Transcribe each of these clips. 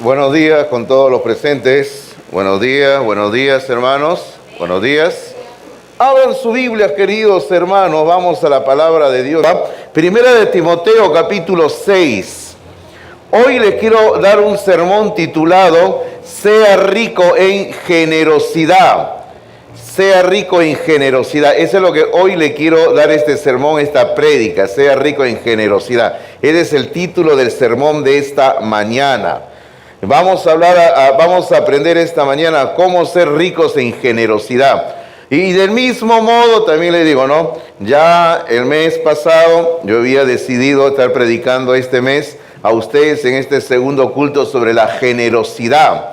Buenos días con todos los presentes. Buenos días hermanos. Buenos días. Abran su Biblia, queridos hermanos. Vamos a la palabra de Dios. Primera de Timoteo, capítulo 6. Hoy les quiero dar un sermón titulado Sea rico en generosidad. Sea rico en generosidad. Eso es lo que hoy le quiero dar este sermón, esta prédica. Sea rico en generosidad. Ese es el título del sermón de esta mañana. Vamos a aprender esta mañana cómo ser ricos en generosidad. Y del mismo modo también le digo, ¿no? Ya el mes pasado yo había decidido estar predicando este mes a ustedes en este segundo culto sobre la generosidad.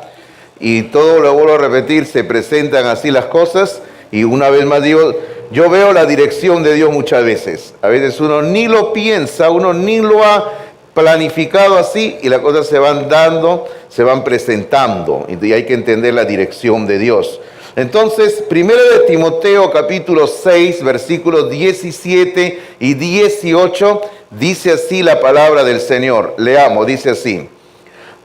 Y todo lo vuelvo a repetir, se presentan así las cosas. Y una vez más digo, yo veo la dirección de Dios muchas veces. A veces uno ni lo piensa, uno ni lo ha planificado así y las cosas se van dando, se van presentando. Y hay que entender la dirección de Dios. Entonces, 1 de Timoteo capítulo 6, versículos 17 y 18, dice así la palabra del Señor. Leamos, dice así.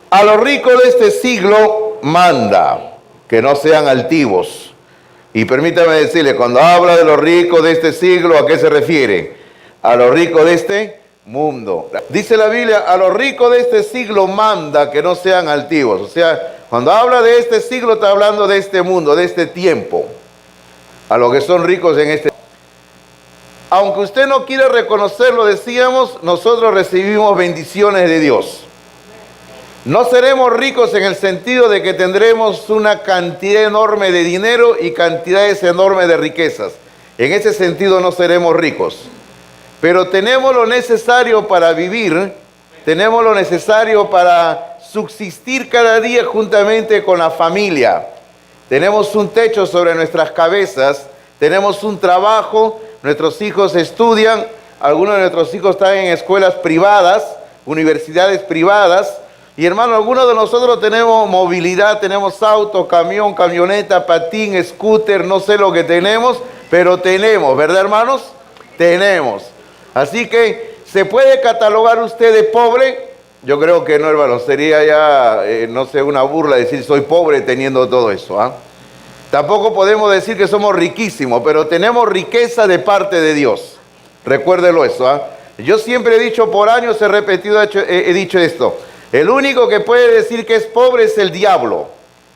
A los ricos de este siglo manda que no sean altivos. Y permítame decirle, cuando habla de los ricos de este siglo, ¿a qué se refiere? A los ricos de este mundo. Dice la Biblia, a los ricos de este siglo manda que no sean altivos. O sea, cuando habla de este siglo, está hablando de este mundo, de este tiempo. A los que son ricos en este. Aunque usted no quiera reconocerlo, decíamos, nosotros recibimos bendiciones de Dios. No seremos ricos en el sentido de que tendremos una cantidad enorme de dinero y cantidades enormes de riquezas. En ese sentido no seremos ricos. Pero tenemos lo necesario para vivir, tenemos lo necesario para subsistir cada día juntamente con la familia. Tenemos un techo sobre nuestras cabezas, tenemos un trabajo, nuestros hijos estudian, algunos de nuestros hijos están en escuelas privadas, universidades privadas, y hermano, algunos de nosotros tenemos movilidad, tenemos auto, camión, camioneta, patín, scooter, no sé lo que tenemos, pero tenemos, ¿verdad hermanos? Tenemos. Así que, ¿se puede catalogar usted de pobre? Yo creo que no, hermano, sería ya, no sé, una burla decir soy pobre teniendo todo eso, ¿ah? Tampoco podemos decir que somos riquísimos, pero tenemos riqueza de parte de Dios. Recuérdelo eso, ¿ah? Yo siempre he dicho, por años he dicho esto. El único que puede decir que es pobre es el diablo.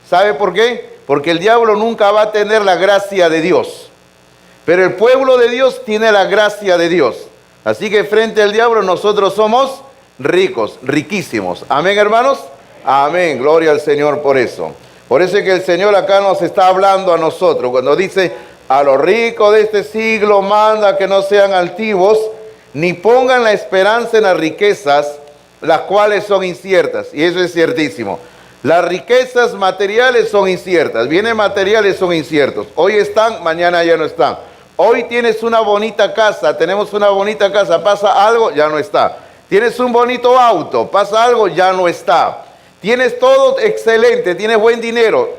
¿Sabe por qué? Porque el diablo nunca va a tener la gracia de Dios. Pero el pueblo de Dios tiene la gracia de Dios. Así que frente al diablo nosotros somos ricos, riquísimos. Amén, hermanos. Amén. Gloria al Señor por eso. Por eso es que el Señor acá nos está hablando a nosotros. Cuando dice, a los ricos de este siglo manda que no sean altivos, ni pongan la esperanza en las riquezas, las cuales son inciertas. Y eso es ciertísimo. Las riquezas materiales son inciertas. Bienes materiales son inciertos. Hoy están, mañana ya no están. Hoy tienes una bonita casa, tenemos una bonita casa, pasa algo, ya no está. Tienes un bonito auto, pasa algo, ya no está. Tienes todo excelente, tienes buen dinero,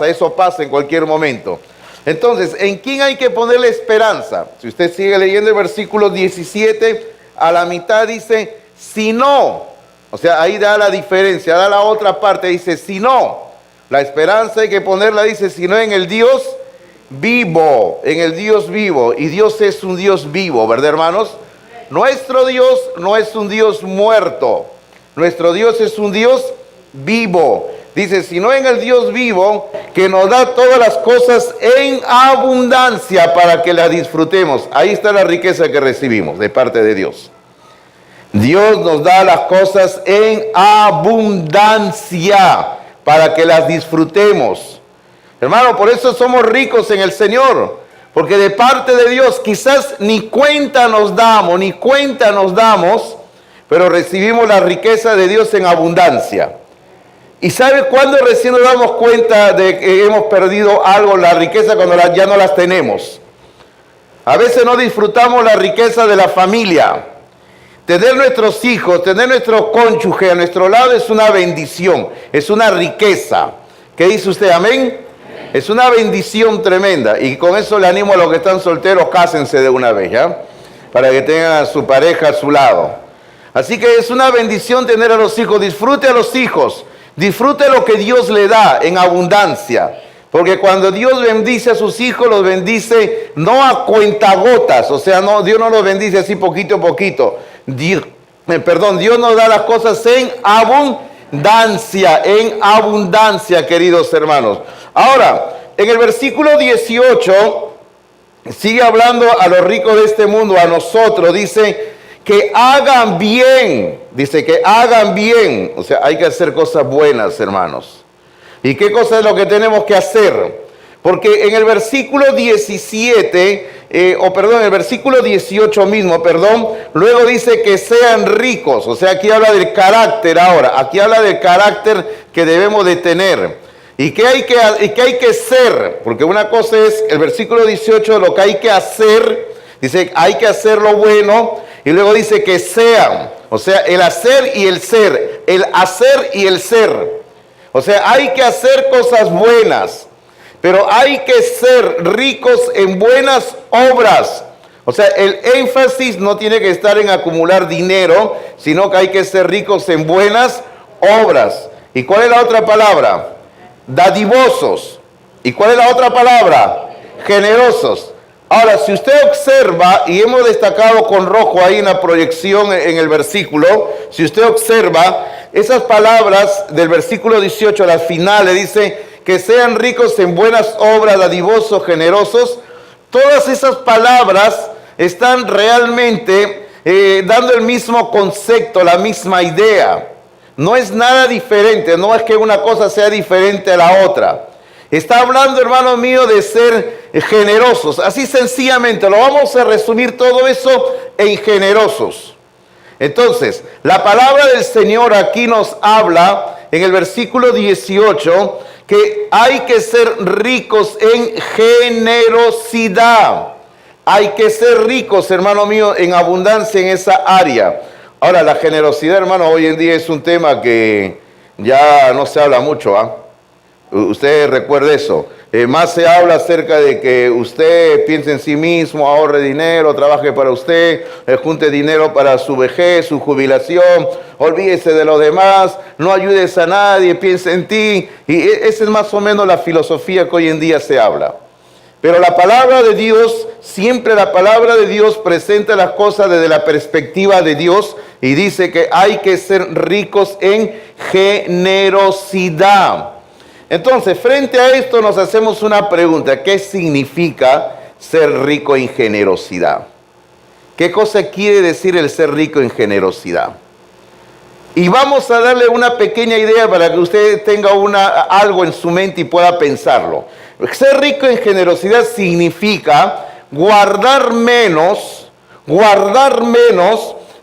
eso pasa en cualquier momento. Entonces, ¿en quién hay que ponerle esperanza? Si usted sigue leyendo el versículo 17, a la mitad dice, si no, o sea, ahí da la diferencia, da la otra parte, dice, si no, la esperanza hay que ponerla, dice, si no en el Dios vivo, en el Dios vivo, y Dios es un Dios vivo, ¿verdad, hermanos? Nuestro Dios no es un Dios muerto, nuestro Dios es un Dios vivo. Dice, sino en el Dios vivo, que nos da todas las cosas en abundancia para que las disfrutemos. Ahí está la riqueza que recibimos de parte de Dios. Dios nos da las cosas en abundancia para que las disfrutemos. Hermano, por eso somos ricos en el Señor, porque de parte de Dios quizás ni cuenta nos damos, pero recibimos la riqueza de Dios en abundancia. ¿Y sabe cuándo recién nos damos cuenta de que hemos perdido algo, la riqueza, cuando ya no las tenemos? A veces no disfrutamos la riqueza de la familia. Tener nuestros hijos, tener nuestro cónyuge a nuestro lado es una bendición, es una riqueza. ¿Qué dice usted? ¿Amén? Es una bendición tremenda. Y con eso le animo a los que están solteros, cásense de una vez, ¿ya? Para que tengan a su pareja a su lado. Así que es una bendición tener a los hijos. Disfrute a los hijos. Disfrute lo que Dios le da en abundancia. Porque cuando Dios bendice a sus hijos, los bendice no a cuentagotas. O sea, no, Dios no los bendice así poquito a poquito. Dios nos da las cosas en abundancia, queridos hermanos. Ahora, en el versículo 18, sigue hablando a los ricos de este mundo, a nosotros, dice que hagan bien. Dice que hagan bien. O sea, hay que hacer cosas buenas, hermanos. ¿Y qué cosa es lo que tenemos que hacer? Porque en el versículo 17, en el versículo 18 mismo, luego dice que sean ricos. O sea, aquí habla del carácter ahora. Aquí habla del carácter que debemos de tener. ¿Y qué hay que ser? Porque una cosa es el versículo 18, lo que hay que hacer. Dice, hay que hacer lo bueno. Y luego dice que sean. O sea, el hacer y el ser. El hacer y el ser. O sea, hay que hacer cosas buenas, pero hay que ser ricos en buenas obras. O sea, el énfasis no tiene que estar en acumular dinero, sino que hay que ser ricos en buenas obras. ¿Y cuál es la otra palabra? Dadivosos. ¿Y cuál es la otra palabra? Generosos. Ahora, si usted observa, y hemos destacado con rojo ahí en la proyección en el versículo, si usted observa, esas palabras del versículo 18, las finales, dice que sean ricos en buenas obras, dadivosos, generosos. Todas esas palabras están realmente dando el mismo concepto, la misma idea. No es nada diferente, no es que una cosa sea diferente a la otra. Está hablando, hermano mío, de ser generosos. Así sencillamente, lo vamos a resumir todo eso en generosos. Entonces, la palabra del Señor aquí nos habla, en el versículo 18, que hay que ser ricos en generosidad. Hay que ser ricos, hermano mío, en abundancia en esa área. Ahora, la generosidad, hermano, hoy en día es un tema que ya no se habla mucho, ¿ah? Usted recuerde eso. Más se habla acerca de que usted piense en sí mismo, ahorre dinero, trabaje para usted, junte dinero para su vejez, su jubilación, olvídese de lo demás, no ayudes a nadie, piense en ti. Y esa es más o menos la filosofía que hoy en día se habla. Pero la palabra de Dios, siempre la palabra de Dios presenta las cosas desde la perspectiva de Dios y dice que hay que ser ricos en generosidad. Entonces, frente a esto nos hacemos una pregunta. ¿Qué significa ser rico en generosidad? ¿Qué cosa quiere decir el ser rico en generosidad? Y vamos a darle una pequeña idea para que usted tenga algo en su mente y pueda pensarlo. Ser rico en generosidad significa guardar menos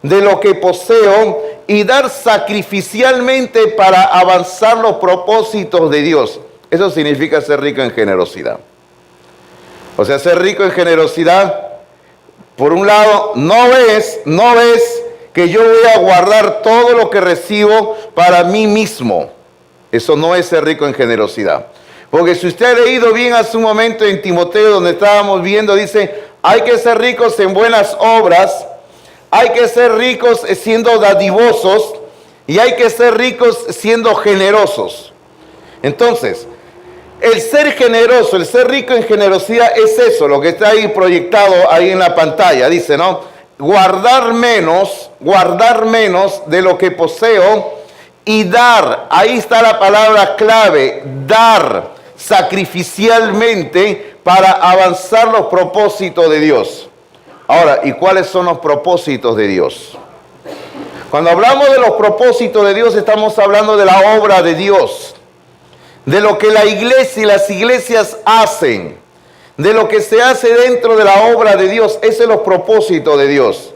de lo que poseo y dar sacrificialmente para avanzar los propósitos de Dios. Eso significa ser rico en generosidad. O sea, ser rico en generosidad, por un lado, no es que yo voy a guardar todo lo que recibo para mí mismo. Eso no es ser rico en generosidad. Porque si usted ha leído bien hace un momento en Timoteo, donde estábamos viendo, dice, hay que ser ricos en buenas obras, hay que ser ricos siendo dadivosos y hay que ser ricos siendo generosos. Entonces, el ser generoso, el ser rico en generosidad es eso, lo que está ahí proyectado ahí en la pantalla. Dice, ¿no? Guardar menos de lo que poseo y dar. Ahí está la palabra clave, dar sacrificialmente para avanzar los propósitos de Dios. Ahora, ¿y cuáles son los propósitos de Dios? Cuando hablamos de los propósitos de Dios, estamos hablando de la obra de Dios, de lo que la iglesia y las iglesias hacen, de lo que se hace dentro de la obra de Dios. Esos son los propósitos de Dios.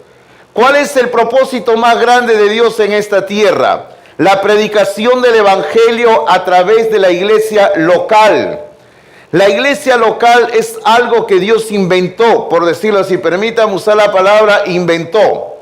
¿Cuál es el propósito más grande de Dios en esta tierra? La predicación del evangelio a través de la iglesia local. La iglesia local es algo que Dios inventó, por decirlo así. Permítame usar la palabra inventó.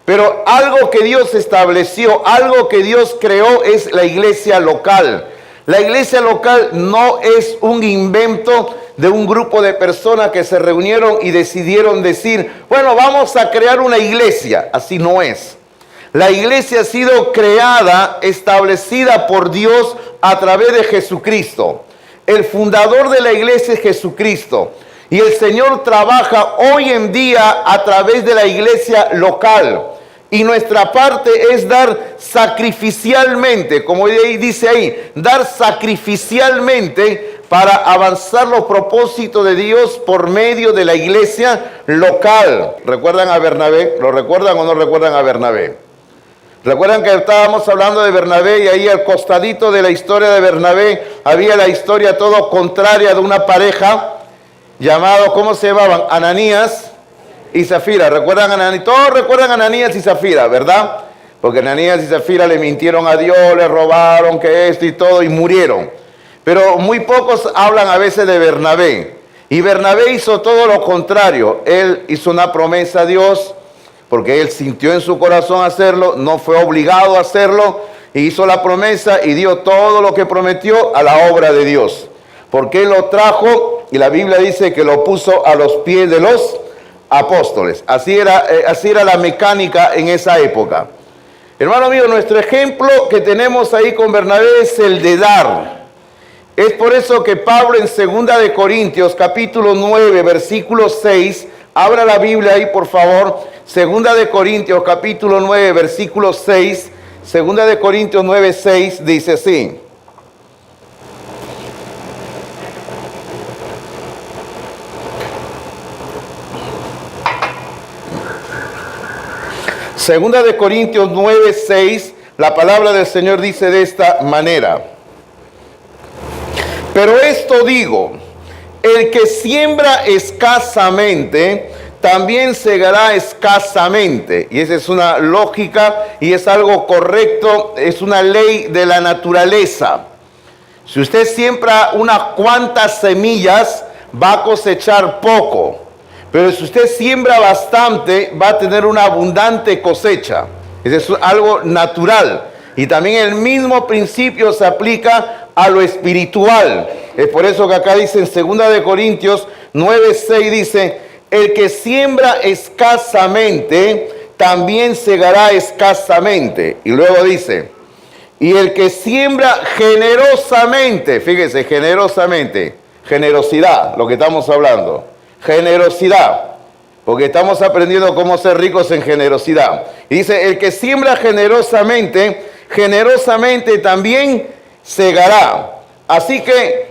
Pero algo que Dios estableció, algo que Dios creó es la iglesia local. La iglesia local no es un invento de un grupo de personas que se reunieron y decidieron decir, bueno, vamos a crear una iglesia. Así no es. La iglesia ha sido creada, establecida por Dios a través de Jesucristo. El fundador de la iglesia es Jesucristo. Y el Señor trabaja hoy en día a través de la iglesia local. Y nuestra parte es dar sacrificialmente, como dice ahí, dar sacrificialmente para avanzar los propósitos de Dios por medio de la iglesia local. ¿Recuerdan a Bernabé? ¿Lo recuerdan o no recuerdan a Bernabé? ¿Recuerdan que estábamos hablando de Bernabé y ahí al costadito de la historia de Bernabé había la historia todo contraria de una pareja llamado, ¿cómo se llamaban? Ananías y Zafira. ¿Recuerdan a Ananías? Todos recuerdan a Ananías y Zafira, ¿verdad? Porque Ananías y Zafira le mintieron a Dios, le robaron, que esto y todo, y murieron. Pero muy pocos hablan a veces de Bernabé. Y Bernabé hizo todo lo contrario. Él hizo una promesa a Dios, porque él sintió en su corazón hacerlo, no fue obligado a hacerlo, y hizo la promesa y dio todo lo que prometió a la obra de Dios. Porque él lo trajo, y la Biblia dice que lo puso a los pies de los apóstoles. Así era la mecánica en esa época. Hermano mío, nuestro ejemplo que tenemos ahí con Bernabé es el de dar. Es por eso que Pablo en 2 de Corintios, capítulo 9, versículo 6, abra la Biblia ahí por favor, 2 de Corintios, capítulo 9, versículo 6, 2 de Corintios 9, 6, dice así. Segunda de Corintios 9, 6, la palabra del Señor dice de esta manera: pero esto digo, el que siembra escasamente, también segará escasamente. Y esa es una lógica y es algo correcto, es una ley de la naturaleza. Si usted siembra unas cuantas semillas, va a cosechar poco. Pero si usted siembra bastante, va a tener una abundante cosecha. Eso es algo natural. Y también el mismo principio se aplica a lo espiritual. Es por eso que acá dice en 2 de Corintios 9:6 dice: el que siembra escasamente, también segará escasamente. Y luego dice: y el que siembra generosamente, fíjese, generosamente, generosidad, lo que estamos hablando, generosidad, porque estamos aprendiendo cómo ser ricos en generosidad. Y dice: el que siembra generosamente, generosamente también segará. Así que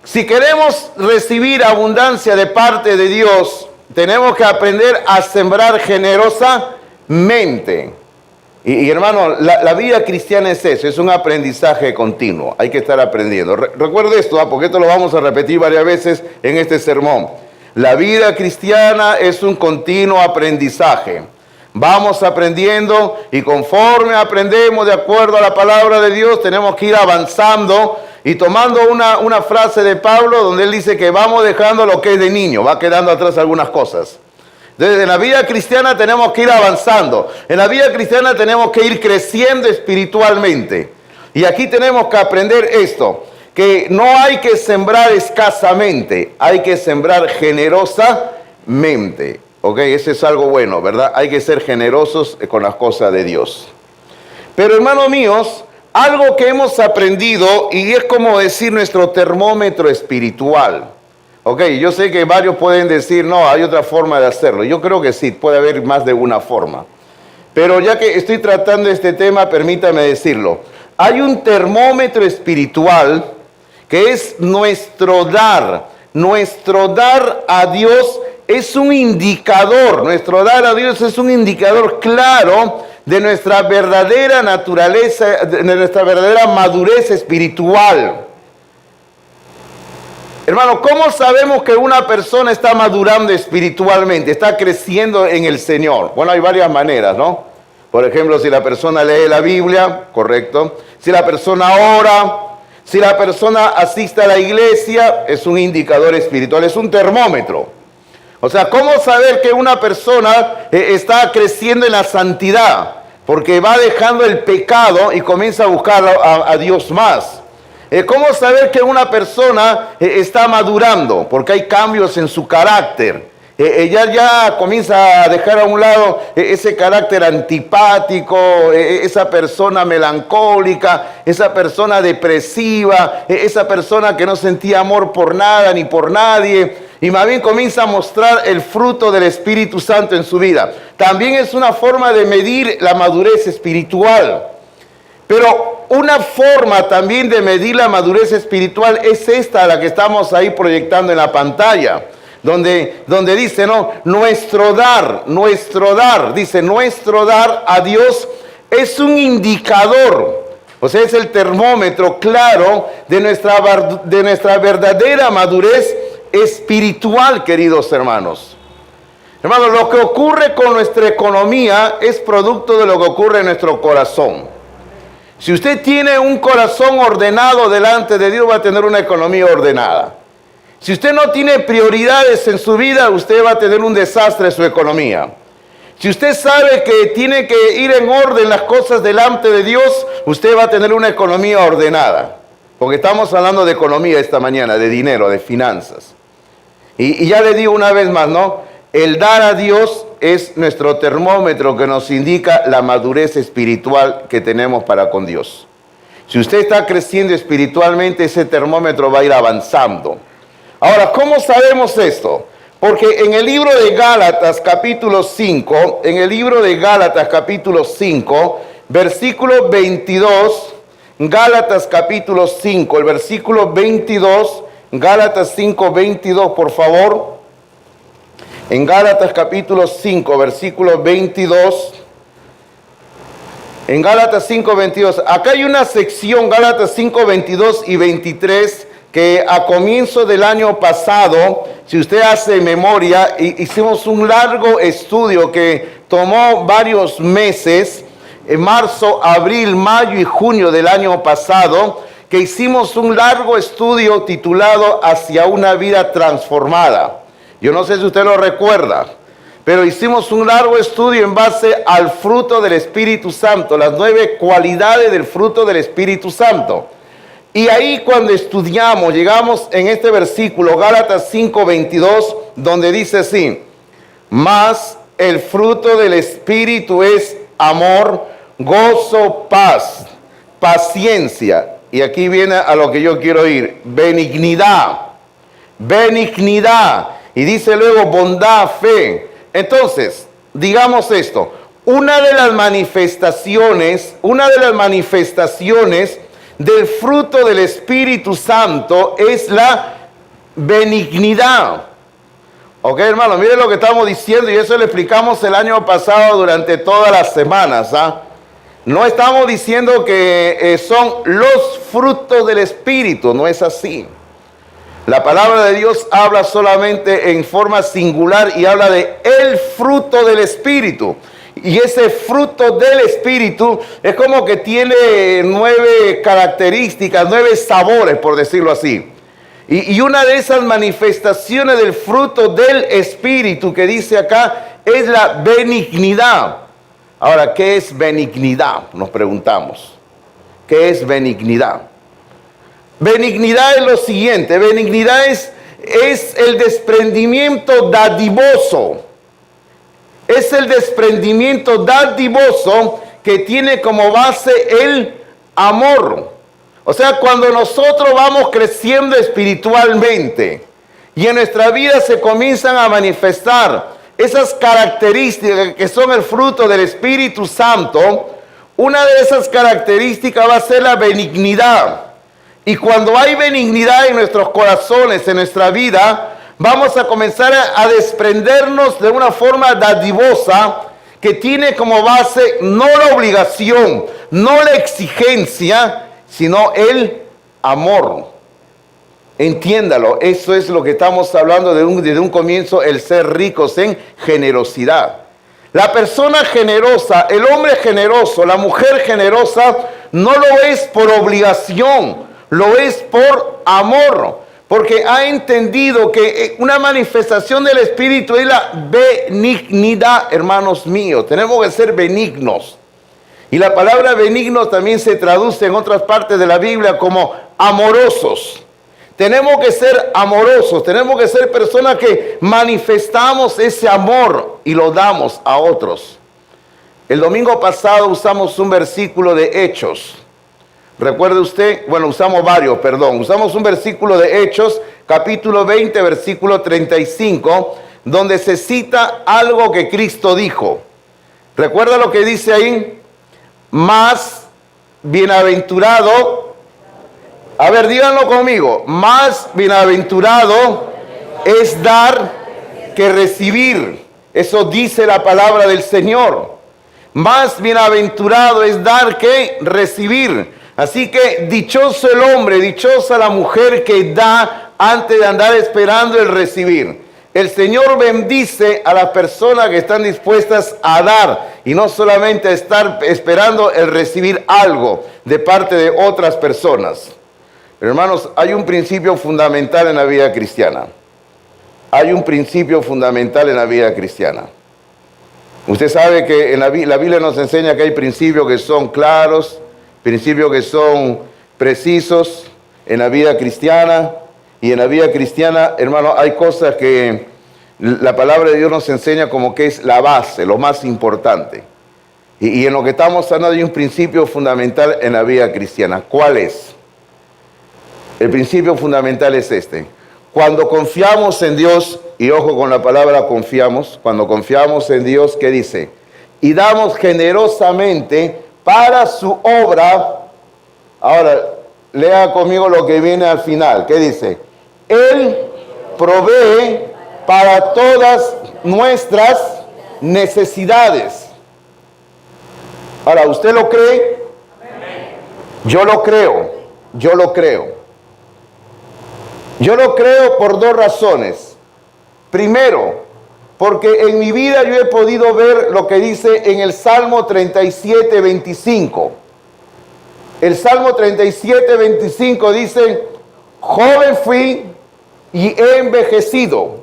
si queremos recibir abundancia de parte de Dios, tenemos que aprender a sembrar generosamente. Y hermano, la vida cristiana es eso, es un aprendizaje continuo. Hay que estar aprendiendo. Recuerde esto, porque esto lo vamos a repetir varias veces en este sermón. La vida cristiana es un continuo aprendizaje. Vamos aprendiendo y conforme aprendemos de acuerdo a la palabra de Dios, tenemos que ir avanzando y tomando una frase de Pablo donde él dice que vamos dejando lo que es de niño, va quedando atrás algunas cosas. Entonces, en la vida cristiana tenemos que ir avanzando. En la vida cristiana tenemos que ir creciendo espiritualmente. Y aquí tenemos que aprender esto, que no hay que sembrar escasamente, hay que sembrar generosamente. Ok, eso es algo bueno, ¿verdad? Hay que ser generosos con las cosas de Dios. Pero hermanos míos, algo que hemos aprendido, y es como decir nuestro termómetro espiritual. Ok, yo sé que varios pueden decir, no, hay otra forma de hacerlo. Yo creo que sí, puede haber más de una forma. Pero ya que estoy tratando este tema, permítame decirlo. Hay un termómetro espiritual que es nuestro dar. Nuestro dar a Dios es un indicador. Nuestro dar a Dios es un indicador claro de nuestra verdadera naturaleza, de nuestra verdadera madurez espiritual. Hermano, ¿cómo sabemos que una persona está madurando espiritualmente, está creciendo en el Señor? Bueno, hay varias maneras, ¿no? Por ejemplo, si la persona lee la Biblia, correcto. Si la persona ora, si la persona asiste a la iglesia, es un indicador espiritual, es un termómetro. O sea, ¿cómo saber que una persona está creciendo en la santidad? Porque va dejando el pecado y comienza a buscar a Dios más. ¿Cómo saber que una persona está madurando? Porque hay cambios en su carácter. Ella ya comienza a dejar a un lado ese carácter antipático, esa persona melancólica, esa persona depresiva, esa persona que no sentía amor por nada ni por nadie. Y más bien comienza a mostrar el fruto del Espíritu Santo en su vida. También es una forma de medir la madurez espiritual. Pero una forma también de medir la madurez espiritual es esta, la que estamos ahí proyectando en la pantalla. Donde dice, no, nuestro dar a Dios es un indicador, o sea, es el termómetro claro de nuestra verdadera madurez espiritual, queridos hermanos. Hermanos, lo que ocurre con nuestra economía es producto de lo que ocurre en nuestro corazón. Si usted tiene un corazón ordenado delante de Dios, va a tener una economía ordenada. Si usted no tiene prioridades en su vida, usted va a tener un desastre en su economía. Si usted sabe que tiene que ir en orden las cosas delante de Dios, usted va a tener una economía ordenada. Porque estamos hablando de economía esta mañana, de dinero, de finanzas. Y ya le digo una vez más, ¿no? El dar a Dios es nuestro termómetro que nos indica la madurez espiritual que tenemos para con Dios. Si usted está creciendo espiritualmente, ese termómetro va a ir avanzando. Ahora, ¿cómo sabemos esto? Porque en el libro de Gálatas capítulo 5, versículo 22, Gálatas capítulo 5, el versículo 22, Gálatas 5, 22, por favor. En Gálatas capítulo 5, versículo 22. En Gálatas 5, 22. Acá hay una sección, Gálatas 5, 22 y 23, que a comienzo del año pasado, si usted hace memoria, hicimos un largo estudio que tomó varios meses, en marzo, abril, mayo y junio del año pasado, que hicimos un largo estudio titulado Hacia una vida transformada. Yo no sé si usted lo recuerda, pero hicimos un largo estudio en base al fruto del Espíritu Santo, las 9 cualidades del fruto del Espíritu Santo. Y ahí cuando estudiamos, llegamos en este versículo, Gálatas 5:22, donde dice así: mas el fruto del Espíritu es amor, gozo, paz, paciencia. Y aquí viene a lo que yo quiero ir: benignidad. Y dice luego bondad, fe. Entonces, digamos esto: una de las manifestaciones del fruto del Espíritu Santo es la benignidad. Ok, hermano, mire lo que estamos diciendo, y eso lo explicamos el año pasado durante todas las semanas. No estamos diciendo que son los frutos del Espíritu, no es así. La palabra de Dios habla solamente en forma singular y habla de el fruto del Espíritu. Y ese fruto del Espíritu es como que tiene 9 características, 9 sabores, por decirlo así. Y una de esas manifestaciones del fruto del Espíritu que dice acá es la benignidad. Ahora, ¿qué es benignidad? Nos preguntamos. ¿Qué es benignidad? Benignidad es lo siguiente: benignidad es el desprendimiento dadivoso. Es el desprendimiento dadivoso que tiene como base el amor. O sea, cuando nosotros vamos creciendo espiritualmente y en nuestra vida se comienzan a manifestar esas características que son el fruto del Espíritu Santo, una de esas características va a ser la benignidad. Y cuando hay benignidad en nuestros corazones, en nuestra vida, vamos a comenzar a desprendernos de una forma dadivosa que tiene como base no la obligación, no la exigencia, sino el amor. Entiéndalo, eso es lo que estamos hablando desde un comienzo, el ser ricos en generosidad. La persona generosa, el hombre generoso, la mujer generosa, no lo es por obligación, lo es por amor. Porque ha entendido que una manifestación del Espíritu es la benignidad, hermanos míos. Tenemos que ser benignos. Y la palabra benigno también se traduce en otras partes de la Biblia como amorosos. Tenemos que ser amorosos, tenemos que ser personas que manifestamos ese amor y lo damos a otros. El domingo pasado usamos un versículo de Hechos. ¿Recuerde usted? Bueno, usamos varios, perdón. Usamos un versículo de Hechos, capítulo 20, versículo 35, donde se cita algo que Cristo dijo. ¿Recuerda lo que dice ahí? Más bienaventurado. A ver, díganlo conmigo. Más bienaventurado es dar que recibir. Eso dice la palabra del Señor. Más bienaventurado es dar que recibir. Así que dichoso el hombre, dichosa la mujer que da antes de andar esperando el recibir. El Señor bendice a las personas que están dispuestas a dar y no solamente a estar esperando el recibir algo de parte de otras personas. Pero hermanos, hay un principio fundamental en la vida cristiana. Hay un principio fundamental en la vida cristiana. Usted sabe que en la Biblia nos enseña que hay principios que son claros, principios que son precisos en la vida cristiana. Y en la vida cristiana, hermano, hay cosas que la palabra de Dios nos enseña como que es la base, lo más importante. Y en lo que estamos hablando hay un principio fundamental en la vida cristiana. ¿Cuál es? El principio fundamental es este. Cuando confiamos en Dios, y ojo con la palabra confiamos, cuando confiamos en Dios, ¿qué dice? Y damos generosamente para su obra. Ahora, lea conmigo lo que viene al final. ¿Qué dice? Él provee para todas nuestras necesidades. Ahora, ¿usted lo cree? Yo lo creo. Yo lo creo. Yo lo creo por dos razones. Primero, porque en mi vida yo he podido ver lo que dice en el Salmo 37, 25. El Salmo 37, 25 dice, joven fui y he envejecido.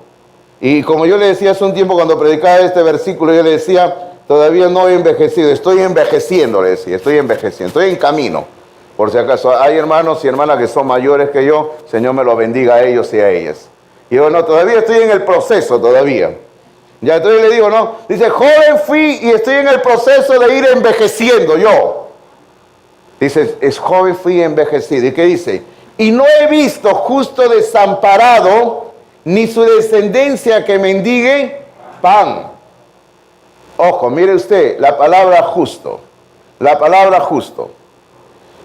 Y como yo le decía hace un tiempo cuando predicaba este versículo, yo le decía, todavía no he envejecido, estoy envejeciendo, le decía, estoy envejeciendo, estoy en camino. Por si acaso, hay hermanos y hermanas que son mayores que yo, Señor me lo bendiga a ellos y a ellas. Y yo, no, todavía estoy en el proceso, todavía. Ya entonces le digo, no, dice, joven fui y estoy en el proceso de ir envejeciendo yo. Dice, es joven fui envejecido. ¿Y qué dice? Y no he visto justo desamparado, ni su descendencia que mendigue pan. Ojo, mire usted, la palabra justo. La palabra justo.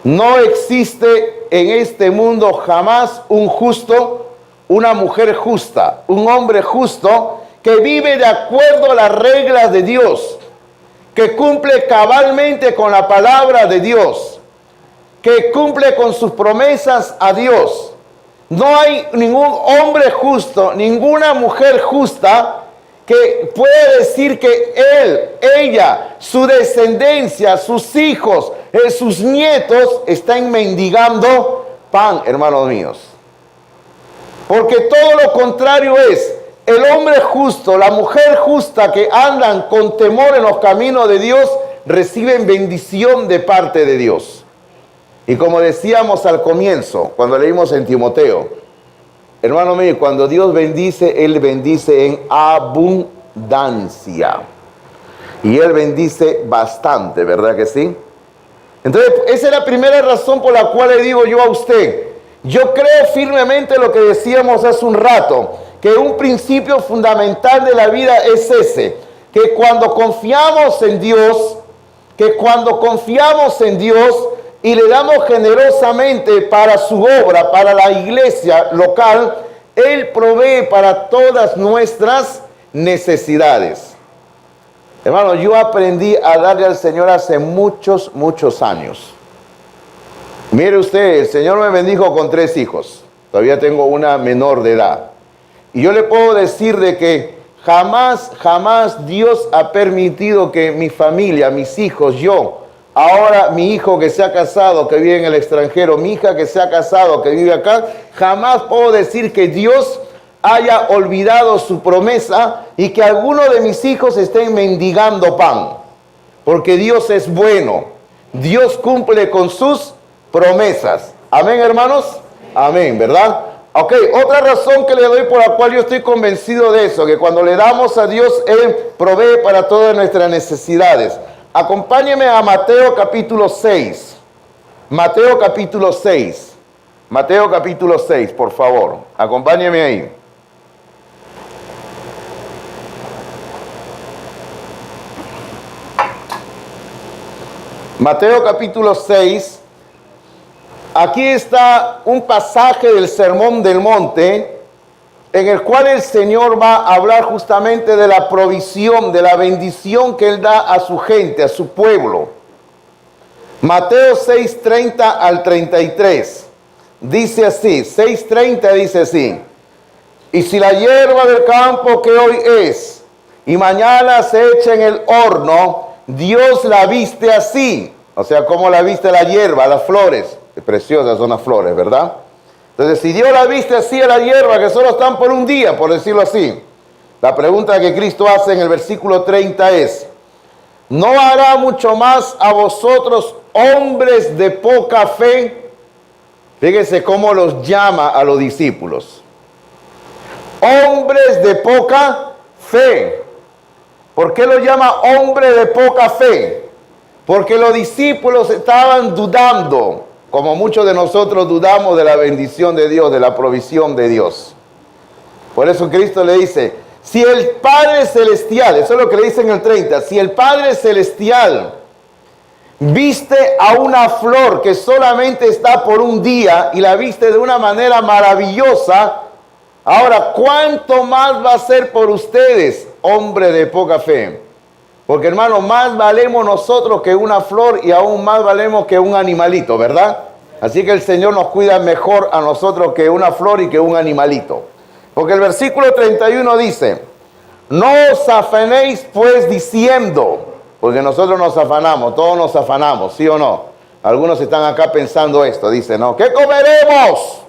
No existe en este mundo jamás un justo, una mujer justa, un hombre justo que vive de acuerdo a las reglas de Dios, que cumple cabalmente con la palabra de Dios, que cumple con sus promesas a Dios. No hay ningún hombre justo, ninguna mujer justa que pueda decir que él, ella, su descendencia, sus hijos, sus nietos están mendigando pan, hermanos míos. Porque todo lo contrario es el hombre justo, la mujer justa que andan con temor en los caminos de Dios, reciben bendición de parte de Dios. Y como decíamos al comienzo, cuando leímos en Timoteo, hermano mío, cuando Dios bendice, Él bendice en abundancia. Y Él bendice bastante, ¿verdad que sí? Entonces, esa es la primera razón por la cual le digo yo a usted, yo creo firmemente lo que decíamos hace un rato, que un principio fundamental de la vida es ese, que cuando confiamos en Dios, y le damos generosamente para su obra, para la iglesia local, Él provee para todas nuestras necesidades. Hermano, yo aprendí a darle al Señor hace muchos, muchos años. Mire usted, el Señor me bendijo con 3 hijos. Todavía tengo una menor de edad. Y yo le puedo decir de que jamás Dios ha permitido que mi familia, mis hijos, yo, ahora mi hijo que se ha casado, que vive en el extranjero, mi hija que se ha casado, que vive acá, jamás puedo decir que Dios haya olvidado su promesa y que alguno de mis hijos estén mendigando pan. Porque Dios es bueno. Dios cumple con sus promesas. Amén, hermanos. Amén, ¿verdad? Ok, otra razón que le doy por la cual yo estoy convencido de eso, que cuando le damos a Dios, Él provee para todas nuestras necesidades. Acompáñeme a Mateo capítulo 6. Mateo capítulo 6. Mateo capítulo 6, por favor. Acompáñeme ahí. Mateo capítulo 6. Aquí está un pasaje del Sermón del Monte en el cual el Señor va a hablar justamente de la provisión, de la bendición que Él da a su gente, a su pueblo. Mateo 6:30 al 33. Dice así, 6:30 dice así: y si la hierba del campo que hoy es y mañana se echa en el horno, Dios la viste así. O sea, ¿cómo la viste la hierba, las flores? Preciosas son las flores, ¿verdad? Entonces, si Dios la viste así a la hierba, que solo están por un día, por decirlo así, la pregunta que Cristo hace en el versículo 30 es: ¿no hará mucho más a vosotros, hombres de poca fe? Fíjense cómo los llama a los discípulos. Hombres de poca fe. ¿Por qué los llama hombre de poca fe? Porque los discípulos estaban dudando, como muchos de nosotros dudamos de la bendición de Dios, de la provisión de Dios. Por eso Cristo le dice, si el Padre Celestial, eso es lo que le dice en el 30, si el Padre Celestial viste a una flor que solamente está por un día y la viste de una manera maravillosa, ahora, ¿cuánto más va a ser por ustedes, hombre de poca fe? Porque, hermano, más valemos nosotros que una flor y aún más valemos que un animalito, ¿verdad? Así que el Señor nos cuida mejor a nosotros que una flor y que un animalito. Porque el versículo 31 dice, no os afanéis pues diciendo, porque nosotros nos afanamos, todos nos afanamos, ¿sí o no? Algunos están acá pensando esto, dicen, ¿no? ¿Qué comeremos?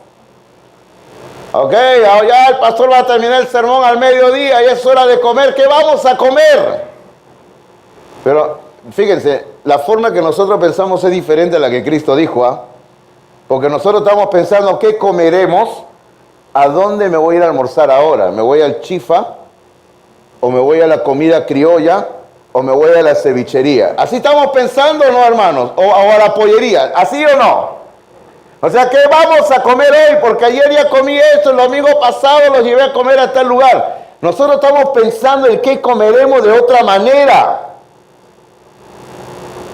Ok, ya el pastor va a terminar el sermón al mediodía y es hora de comer. ¿Qué vamos a comer? Pero fíjense, la forma que nosotros pensamos es diferente a la que Cristo dijo, ¿ah? Porque nosotros estamos pensando, ¿qué comeremos? ¿A dónde me voy a ir a almorzar ahora? ¿Me voy al chifa? ¿O me voy a la comida criolla? ¿O me voy a la cevichería? ¿Así estamos pensando o no, hermanos? ¿O a la pollería? ¿Así o no? O sea, ¿qué vamos a comer hoy? Porque ayer ya comí esto, el domingo pasado los llevé a comer a tal lugar. Nosotros estamos pensando en qué comeremos de otra manera.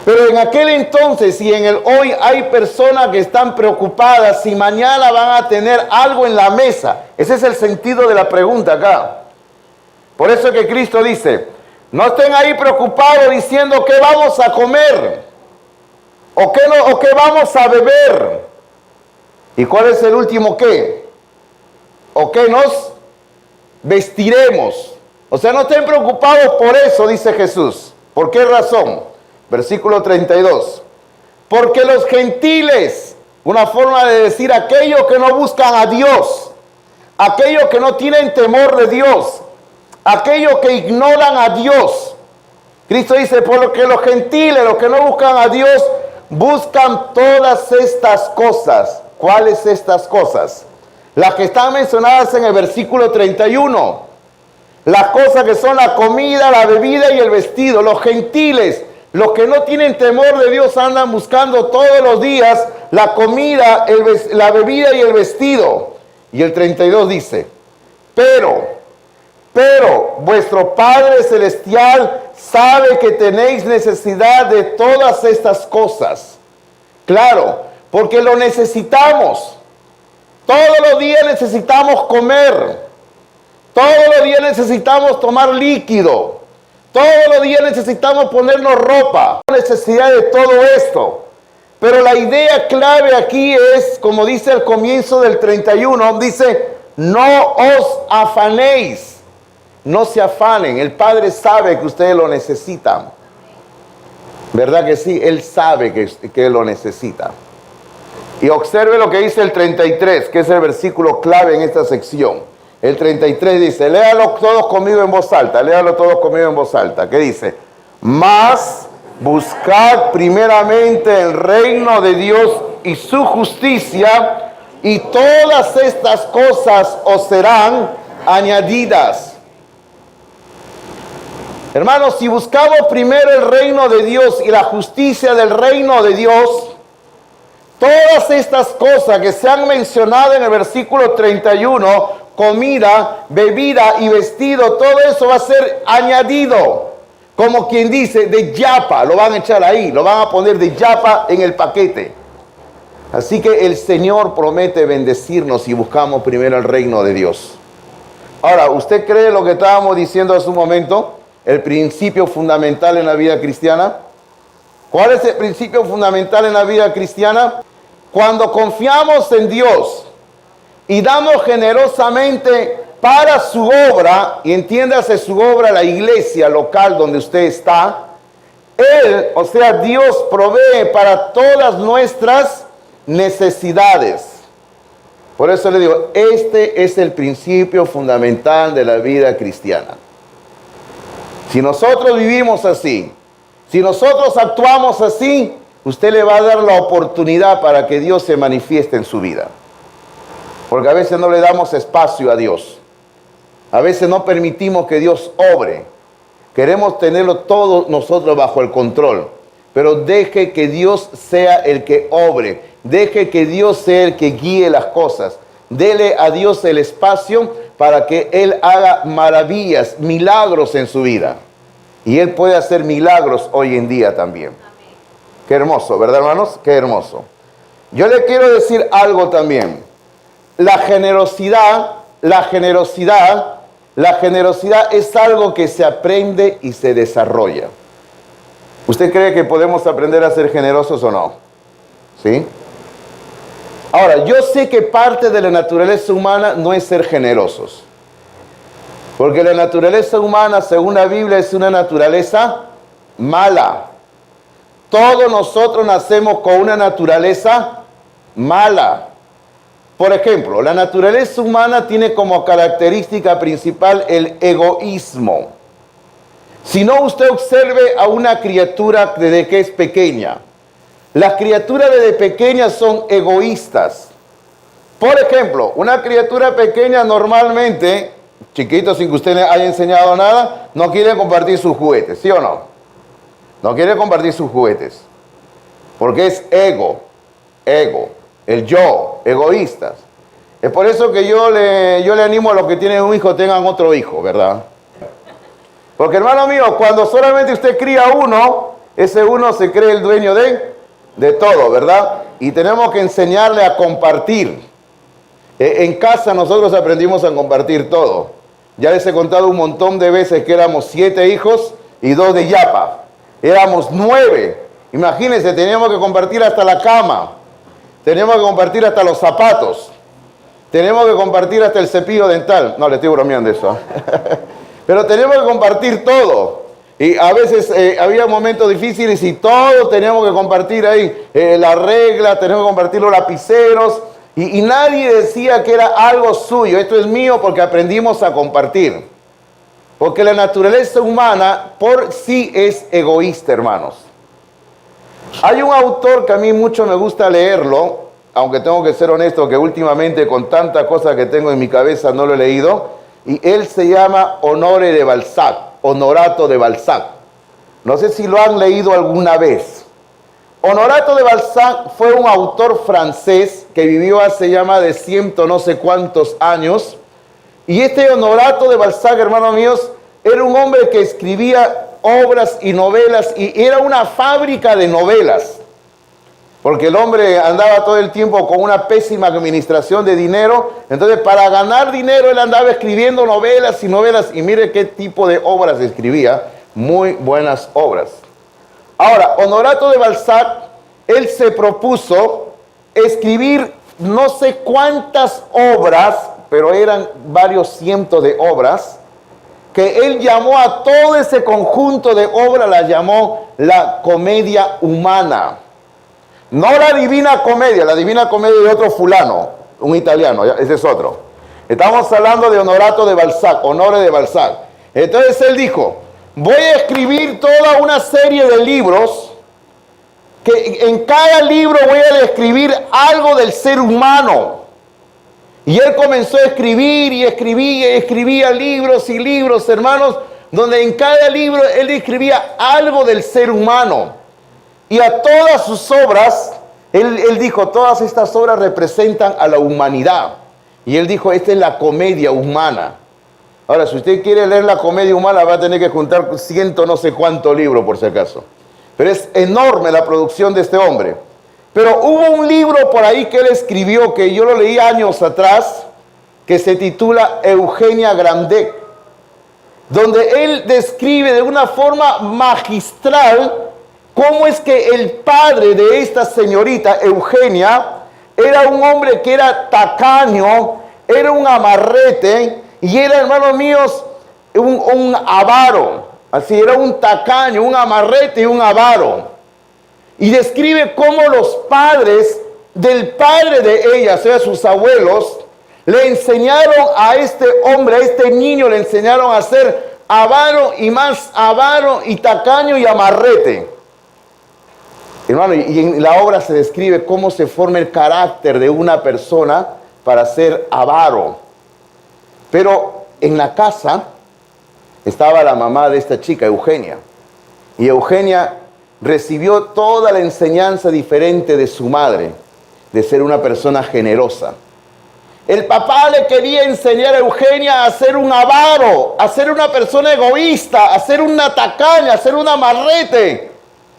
Pero en aquel entonces y en el hoy hay personas que están preocupadas si mañana van a tener algo en la mesa. Ese es el sentido de la pregunta acá. Por eso es que Cristo dice, no estén ahí preocupados diciendo qué vamos a comer o qué vamos a beber. ¿Y cuál es el último qué? ¿O qué nos vestiremos? O sea, no estén preocupados por eso, dice Jesús. ¿Por qué razón? Versículo 32. Porque los gentiles, una forma de decir aquellos que no buscan a Dios, aquellos que no tienen temor de Dios, aquellos que ignoran a Dios. Cristo dice, por lo que los gentiles, los que no buscan a Dios, buscan todas estas cosas. ¿Cuáles estas cosas? Las que están mencionadas en el versículo 31. Las cosas que son la comida, la bebida y el vestido. Los gentiles, los que no tienen temor de Dios, andan buscando todos los días la comida, la bebida y el vestido. Y el 32 dice, pero vuestro Padre Celestial sabe que tenéis necesidad de todas estas cosas. Claro, porque lo necesitamos. Todos los días necesitamos comer. Todos los días necesitamos tomar líquido. Todos los días necesitamos ponernos ropa. Necesidad de todo esto. Pero la idea clave aquí es, como dice al comienzo del 31, dice, no os afanéis. No se afanen. El Padre sabe que ustedes lo necesitan. ¿Verdad que sí? Él sabe que lo necesita. Y observe lo que dice el 33, que es el versículo clave en esta sección. El 33 dice, léalo todos conmigo en voz alta, léalo todos conmigo en voz alta. ¿Qué dice? Mas buscad primeramente el reino de Dios y su justicia, y todas estas cosas os serán añadidas. Hermanos, si buscamos primero el reino de Dios y la justicia del reino de Dios, todas estas cosas que se han mencionado en el versículo 31, comida, bebida y vestido, todo eso va a ser añadido. Como quien dice, de yapa, lo van a echar ahí, lo van a poner de yapa en el paquete. Así que el Señor promete bendecirnos si buscamos primero el reino de Dios. Ahora, ¿usted cree lo que estábamos diciendo hace un momento? El principio fundamental en la vida cristiana. ¿Cuál es el principio fundamental en la vida cristiana? Cuando confiamos en Dios y damos generosamente para su obra, y entiéndase su obra, la iglesia local donde usted está, Él, o sea, Dios provee para todas nuestras necesidades. Por eso le digo, este es el principio fundamental de la vida cristiana. Si nosotros vivimos así, si nosotros actuamos así, usted le va a dar la oportunidad para que Dios se manifieste en su vida. Porque a veces no le damos espacio a Dios. A veces no permitimos que Dios obre. Queremos tenerlo todo nosotros bajo el control. Pero deje que Dios sea el que obre. Deje que Dios sea el que guíe las cosas. Dele a Dios el espacio para que Él haga maravillas, milagros en su vida. Y Él puede hacer milagros hoy en día también. Qué hermoso, ¿verdad, hermanos? Qué hermoso. Yo le quiero decir algo también. La generosidad es algo que se aprende y se desarrolla. ¿Usted cree que podemos aprender a ser generosos o no? ¿Sí? Ahora, yo sé que parte de la naturaleza humana no es ser generosos. Porque la naturaleza humana, según la Biblia, es una naturaleza mala. Todos nosotros nacemos con una naturaleza mala. Por ejemplo, la naturaleza humana tiene como característica principal el egoísmo. Si no, usted observe a una criatura desde que es pequeña. Las criaturas desde pequeñas son egoístas. Por ejemplo, una criatura pequeña normalmente, chiquito sin que usted le haya enseñado nada, no quiere compartir sus juguetes, ¿sí o no? No quiere compartir sus juguetes. Porque es ego, el yo, egoístas. Es por eso que yo le animo a los que tienen un hijo, tengan otro hijo, ¿verdad? Porque, hermano mío, cuando solamente usted cría uno, ese uno se cree el dueño de todo, ¿verdad? Y tenemos que enseñarle a compartir. En casa nosotros aprendimos a compartir todo. Ya les he contado un montón de veces que éramos 7 hijos y 2 de yapa. Éramos 9. Imagínense, teníamos que compartir hasta la cama. Teníamos que compartir hasta los zapatos. Tenemos que compartir hasta el cepillo dental. No, le estoy bromeando eso. Pero tenemos que compartir todo. Y a veces había momentos difíciles y todo teníamos que compartir ahí. La regla, tenemos que compartir los lapiceros. Y nadie decía que era algo suyo. Esto es mío porque aprendimos a compartir. Porque la naturaleza humana por sí es egoísta, hermanos. Hay un autor que a mí mucho me gusta leerlo, aunque tengo que ser honesto que últimamente con tanta cosa que tengo en mi cabeza no lo he leído, y él se llama Honoré de Balzac, Honorato de Balzac. No sé si lo han leído alguna vez. Honorato de Balzac fue un autor francés que vivió hace ya más de 100 no sé cuántos años, y este Honorato de Balzac, hermanos míos, era un hombre que escribía obras y novelas, y era una fábrica de novelas, porque el hombre andaba todo el tiempo con una pésima administración de dinero. Entonces, para ganar dinero, él andaba escribiendo novelas, y mire qué tipo de obras escribía, muy buenas obras. Ahora, Honorato de Balzac, él se propuso escribir no sé cuántas obras, pero eran varios cientos de obras, que él llamó a todo ese conjunto de obras, la llamó la comedia humana. No la Divina Comedia de otro fulano, un italiano, ese es otro. Estamos hablando de Honorato de Balzac, Honoré de Balzac. Entonces él dijo, voy a escribir toda una serie de libros, que en cada libro voy a describir algo del ser humano. Y él comenzó a escribir y escribía y escribía libros y libros, hermanos, donde en cada libro él escribía algo del ser humano. Y a todas sus obras, él dijo, todas estas obras representan a la humanidad. Y él dijo, esta es la comedia humana. Ahora, si usted quiere leer la comedia humana, va a tener que juntar ciento no sé cuánto libro, por si acaso. Pero es enorme la producción de este hombre. Pero hubo un libro por ahí que él escribió, que yo lo leí años atrás, que se titula Eugenia Grandet, donde él describe de una forma magistral cómo es que el padre de esta señorita, Eugenia, era un hombre que era tacaño, era un amarrete, y era, hermanos míos, un avaro. Así, era un tacaño, un amarrete y un avaro. Y describe cómo los padres del padre de ella, o sea, sus abuelos, le enseñaron a este hombre, a este niño, le enseñaron a ser avaro y más avaro y tacaño y amarrete. Hermano, y en la obra se describe cómo se forma el carácter de una persona para ser avaro. Pero en la casa estaba la mamá de esta chica, Eugenia. Y Eugenia recibió toda la enseñanza diferente de su madre, de ser una persona generosa. El papá le quería enseñar a Eugenia a ser un avaro, a ser una persona egoísta, a ser una tacaña, a ser un amarrete.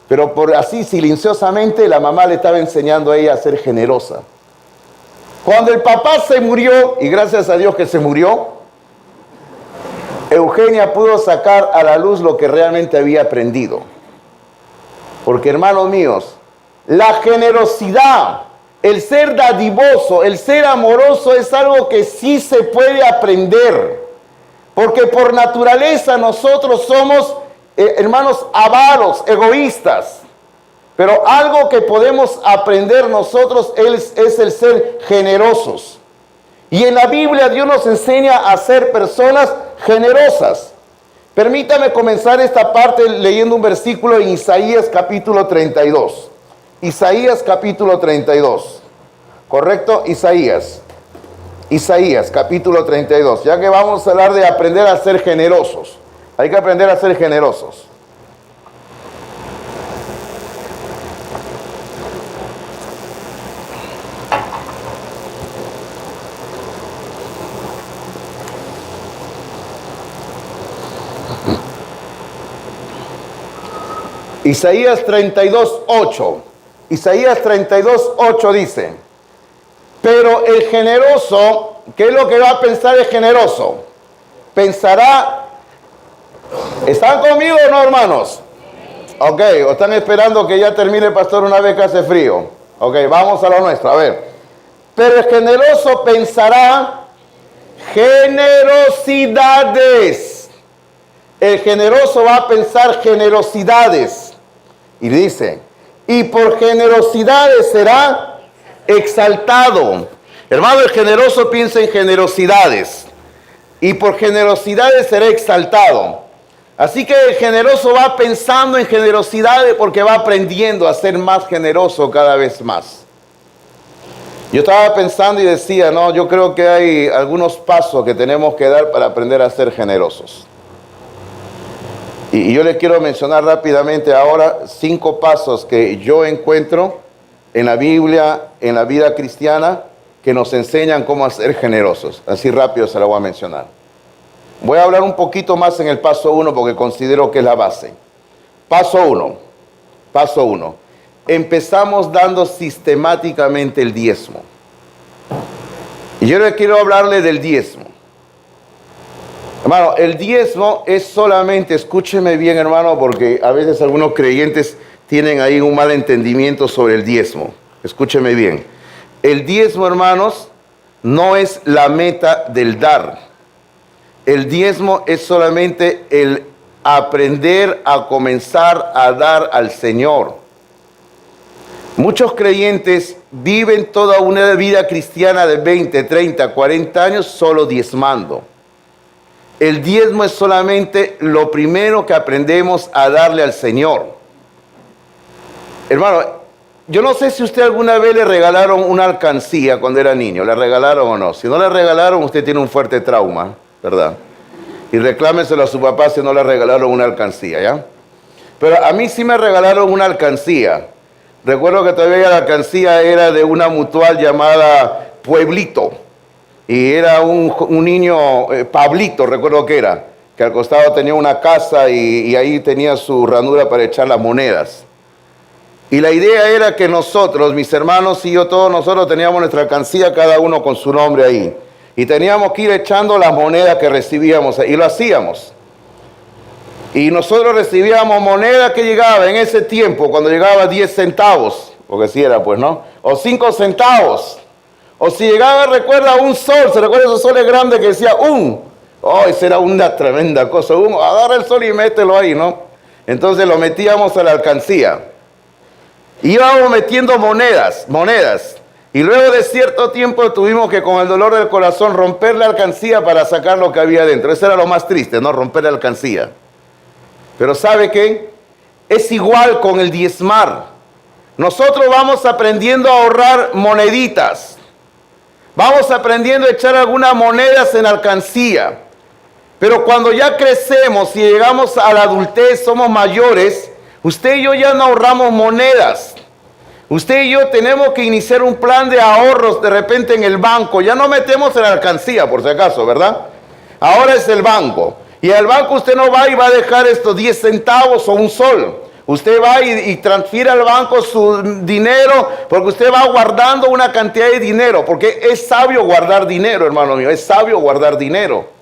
Pero por así silenciosamente la mamá le estaba enseñando a ella a ser generosa. Cuando el papá se murió, y gracias a Dios que se murió, Eugenia pudo sacar a la luz lo que realmente había aprendido. Porque, hermanos míos, la generosidad, el ser dadivoso, el ser amoroso es algo que sí se puede aprender. Porque por naturaleza nosotros somos, hermanos, avaros, egoístas. Pero algo que podemos aprender nosotros es el ser generosos. Y en la Biblia Dios nos enseña a ser personas generosas. Permítame comenzar esta parte leyendo un versículo en Isaías capítulo 32. Isaías capítulo 32. ¿Correcto? Isaías capítulo 32. Ya que vamos a hablar de aprender a ser generosos. Hay que aprender a ser generosos. Isaías 32:8. Isaías 32:8 dice, pero el generoso, ¿qué es lo que va a pensar el generoso? Pensará, ¿están conmigo o no, hermanos? Ok, o están esperando que ya termine el pastor una vez que hace frío. Ok, vamos a lo nuestro, a ver. Pero el generoso pensará generosidades. El generoso va a pensar generosidades. Y dice, y por generosidades será exaltado. Hermano, el generoso piensa en generosidades. Y por generosidades será exaltado. Así que el generoso va pensando en generosidades porque va aprendiendo a ser más generoso cada vez más. Yo estaba pensando y decía, no, yo creo que hay algunos pasos que tenemos que dar para aprender a ser generosos. Y yo les quiero mencionar rápidamente ahora 5 pasos que yo encuentro en la Biblia, en la vida cristiana, que nos enseñan cómo ser generosos. Así rápido se lo voy a mencionar. Voy a hablar un poquito más en el paso 1 porque considero que es la base. Paso 1. Empezamos dando sistemáticamente el diezmo. Y yo les quiero hablarle del diezmo. Hermano, el diezmo es solamente, escúcheme bien, hermano, porque a veces algunos creyentes tienen ahí un mal entendimiento sobre el diezmo. Escúcheme bien. El diezmo, hermanos, no es la meta del dar. El diezmo es solamente el aprender a comenzar a dar al Señor. Muchos creyentes viven toda una vida cristiana de 20, 30, 40 años solo diezmando. El diezmo es solamente lo primero que aprendemos a darle al Señor. Hermano, Yo no sé si usted alguna vez le regalaron una alcancía cuando era niño, ¿le regalaron o no? Si no le regalaron, usted tiene un fuerte trauma, ¿verdad? Y reclámeselo a su papá si no le regalaron una alcancía, ¿ya? Pero a mí sí me regalaron una alcancía. Recuerdo que todavía la alcancía era de una mutual llamada Pueblito. Y era un niño, Pablito, recuerdo que era, que al costado tenía una casa y ahí tenía su ranura para echar las monedas. Y la idea era que nosotros, mis hermanos y yo, todos nosotros teníamos nuestra alcancía, cada uno con su nombre ahí. Y teníamos que ir echando las monedas que recibíamos, y lo hacíamos. Y nosotros recibíamos moneda que llegaba en ese tiempo, cuando llegaba 10 centavos, porque así era pues, ¿no? O 5 centavos. O si llegaba, recuerda, un sol, ¿se recuerda esos soles grandes que decía Oh, esa era una tremenda cosa. Agarra el sol y mételo ahí, ¿no? Entonces lo metíamos a la alcancía. Íbamos metiendo monedas. Y luego de cierto tiempo tuvimos que con el dolor del corazón romper la alcancía para sacar lo que había dentro. Eso era lo más triste, ¿no? Romper la alcancía. Pero ¿sabe qué? Es igual con el diezmar. Nosotros vamos aprendiendo a ahorrar moneditas. Vamos aprendiendo a echar algunas monedas en alcancía. Pero cuando ya crecemos y llegamos a la adultez, somos mayores, usted y yo ya no ahorramos monedas. Usted y yo tenemos que iniciar un plan de ahorros de repente en el banco. Ya no metemos en la alcancía, por si acaso, ¿verdad? Ahora es el banco. Y al banco usted no va y va a dejar estos 10 centavos o un sol. Usted va y transfiere al banco su dinero porque usted va guardando una cantidad de dinero. Porque es sabio guardar dinero, hermano mío. Es sabio guardar dinero.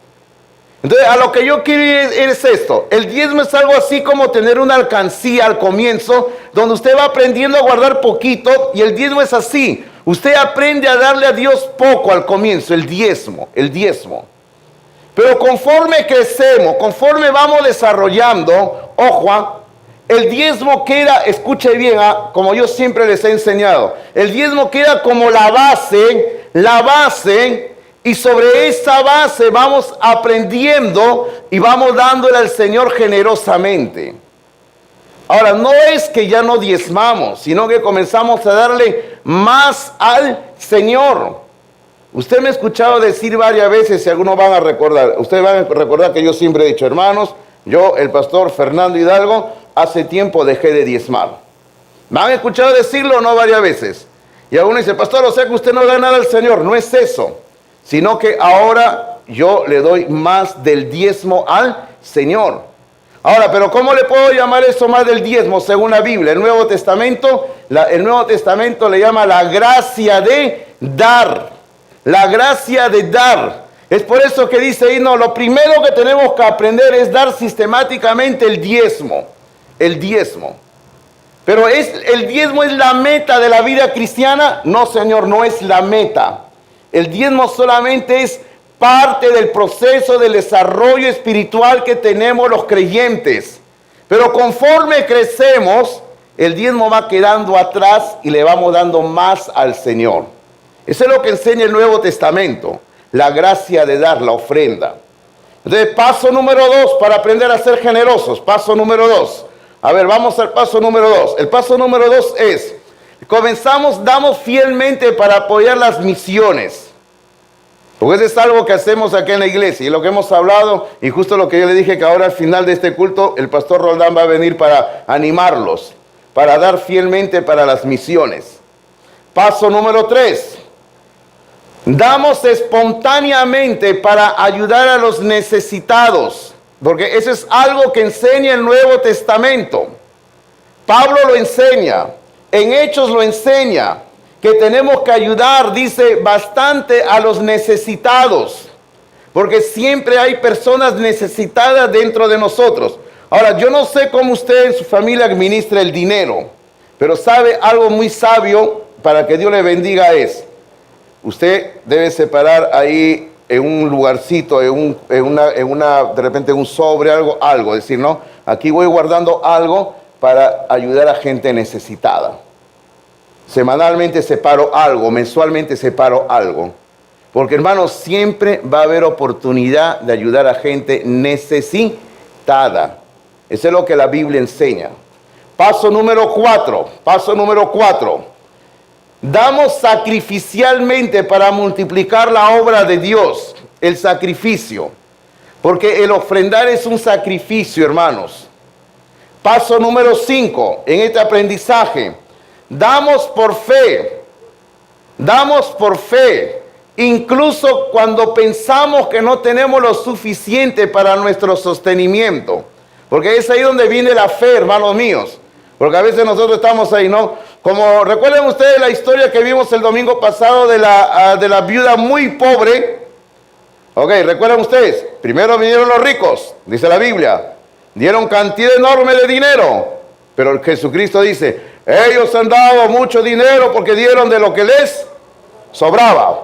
Entonces, a lo que yo quiero ir es esto. El diezmo es algo así como tener una alcancía al comienzo, donde usted va aprendiendo a guardar poquito, y el diezmo es así. Usted aprende a darle a Dios poco al comienzo, el diezmo. Pero conforme crecemos, conforme vamos desarrollando, ojo, el diezmo queda, escuche bien, como yo siempre les he enseñado, el diezmo queda como la base, y sobre esa base vamos aprendiendo y vamos dándole al Señor generosamente. Ahora, no es que ya no diezmamos, sino que comenzamos a darle más al Señor. Usted me ha escuchado decir varias veces, si algunos van a recordar, ustedes van a recordar que yo siempre he dicho, hermanos, yo, el pastor Fernando Hidalgo, hace tiempo dejé de diezmar. ¿Me han escuchado decirlo o no varias veces? Y alguno dice, pastor, o sea que usted no da nada al Señor. No es eso, sino que ahora yo le doy más del diezmo al Señor. Ahora, pero ¿cómo le puedo llamar eso más del diezmo según la Biblia? El Nuevo Testamento le llama la gracia de dar. La gracia de dar. Es por eso que dice ahí, no, lo primero que tenemos que aprender es dar sistemáticamente el diezmo. El diezmo. Pero ¿el diezmo es la meta de la vida cristiana? No, Señor, no es la meta. El diezmo solamente es parte del proceso del desarrollo espiritual que tenemos los creyentes. Pero conforme crecemos, el diezmo va quedando atrás y le vamos dando más al Señor. Eso es lo que enseña el Nuevo Testamento, la gracia de dar, la ofrenda. Entonces, paso número 2 para aprender a ser generosos. Paso número 2. A ver, vamos al paso número 2. El paso número 2 es, damos fielmente para apoyar las misiones. Porque eso es algo que hacemos aquí en la iglesia y lo que hemos hablado, y justo lo que yo le dije que ahora al final de este culto, el pastor Roldán va a venir para animarlos, para dar fielmente para las misiones. Paso número 3. Damos espontáneamente para ayudar a los necesitados, porque eso es algo que enseña el Nuevo Testamento. Pablo lo enseña, en Hechos lo enseña, que tenemos que ayudar, dice, bastante a los necesitados, porque siempre hay personas necesitadas dentro de nosotros. Ahora, yo no sé cómo usted en su familia administra el dinero, pero sabe algo muy sabio para que Dios le bendiga es, usted debe separar ahí en un lugarcito, de repente un sobre, algo, decir, no, aquí voy guardando algo para ayudar a gente necesitada. Semanalmente separo algo, mensualmente separo algo. Porque, hermanos, siempre va a haber oportunidad de ayudar a gente necesitada. Eso es lo que la Biblia enseña. Paso número 4. Paso número 4. Damos sacrificialmente para multiplicar la obra de Dios. El sacrificio. Porque el ofrendar es un sacrificio, hermanos. Paso número 5. En este aprendizaje. Damos por fe. Damos por fe. Incluso cuando pensamos que no tenemos lo suficiente para nuestro sostenimiento. Porque es ahí donde viene la fe, hermanos míos. Porque a veces nosotros estamos ahí, ¿no? Como recuerden ustedes la historia que vimos el domingo pasado de la viuda muy pobre. Ok, recuerdan ustedes. Primero vinieron los ricos, dice la Biblia. Dieron cantidad enorme de dinero. Pero Jesucristo dice, ellos han dado mucho dinero porque dieron de lo que les sobraba.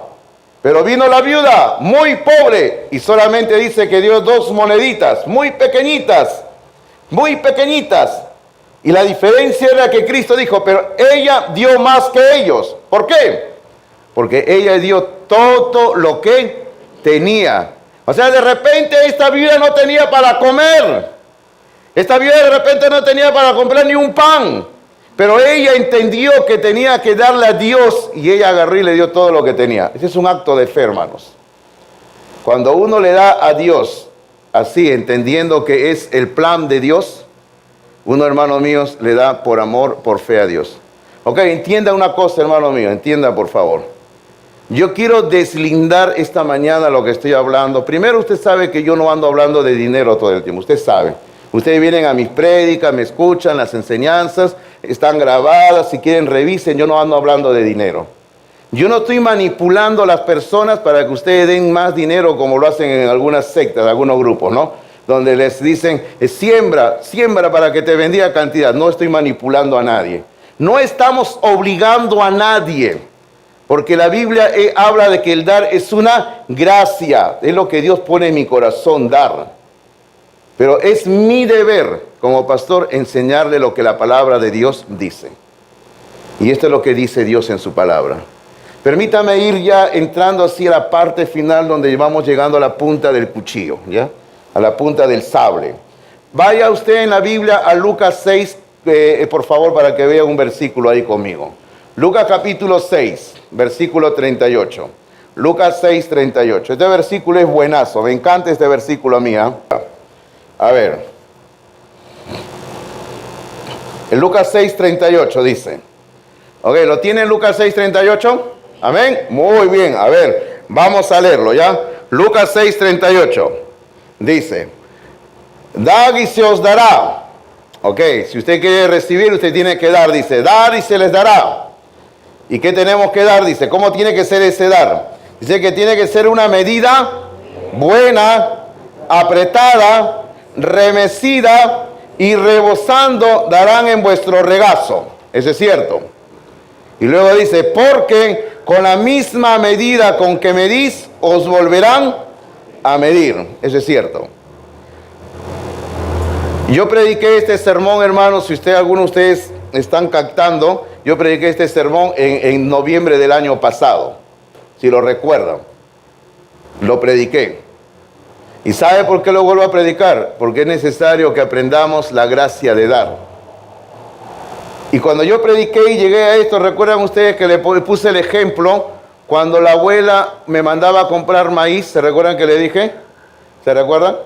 Pero vino la viuda muy pobre y solamente dice que dio 2 moneditas, muy pequeñitas, muy pequeñitas. Y la diferencia era que Cristo dijo, pero ella dio más que ellos. ¿Por qué? Porque ella dio todo lo que tenía. O sea, de repente esta viuda no tenía para comer. Esta viuda de repente no tenía para comprar ni un pan. Pero ella entendió que tenía que darle a Dios y ella agarró y le dio todo lo que tenía. Ese es un acto de fe, hermanos. Cuando uno le da a Dios así, entendiendo que es el plan de Dios, uno, hermanos míos, le da por amor, por fe a Dios. Ok, entienda una cosa, hermano mío, entienda por favor. Yo quiero deslindar esta mañana lo que estoy hablando. Primero, usted sabe que yo no ando hablando de dinero todo el tiempo, usted sabe. Ustedes vienen a mis prédicas, me escuchan, las enseñanzas están grabadas, si quieren revisen, yo no ando hablando de dinero. Yo no estoy manipulando a las personas para que ustedes den más dinero como lo hacen en algunas sectas, algunos grupos, ¿no? Donde les dicen, siembra para que te bendiga cantidad. No estoy manipulando a nadie. No estamos obligando a nadie, porque la Biblia habla de que el dar es una gracia, es lo que Dios pone en mi corazón, dar. Pero es mi deber como pastor enseñarle lo que la palabra de Dios dice. Y esto es lo que dice Dios en su palabra. Permítame ir ya entrando así a la parte final donde vamos llegando a la punta del cuchillo, ¿ya? A la punta del sable. Vaya usted en la Biblia a Lucas 6, por favor, para que vea un versículo ahí conmigo. Lucas capítulo 6, versículo 38. Lucas 6, 38. Este versículo es buenazo. Me encanta este versículo a mí, ¿eh? A ver. En Lucas 6, 38 dice. Ok, ¿lo tienen Lucas 6, 38? Amén. Muy bien. A ver, vamos a leerlo, ¿ya? Lucas 6, 38. Dice, dad y se os dará. Ok, si usted quiere recibir, usted tiene que dar. Dice, dar y se les dará. ¿Y qué tenemos que dar? Dice, ¿cómo tiene que ser ese dar? Dice que tiene que ser una medida buena, apretada, remecida y rebosando darán en vuestro regazo. Eso es cierto. Y luego dice, porque con la misma medida con que medís, os volverán a medir. Eso es cierto. Yo prediqué este sermón, hermanos, si algunos de ustedes están captando, yo prediqué este sermón en noviembre del año pasado. Si lo recuerdan, lo prediqué. ¿Y sabe por qué lo vuelvo a predicar? Porque es necesario que aprendamos la gracia de dar. Y cuando yo prediqué y llegué a esto, recuerdan ustedes que le puse el ejemplo, cuando la abuela me mandaba a comprar maíz, ¿se recuerdan que le dije? ¿Se recuerdan?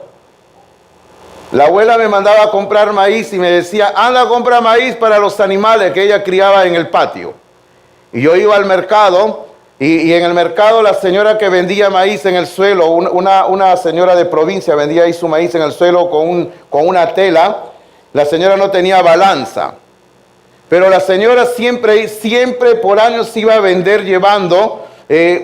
La abuela me mandaba a comprar maíz y me decía, anda a comprar maíz para los animales que ella criaba en el patio. Y yo iba al mercado. Y en el mercado la señora que vendía maíz en el suelo, una señora de provincia vendía ahí su maíz en el suelo con una tela, la señora no tenía balanza. Pero la señora siempre por años iba a vender llevando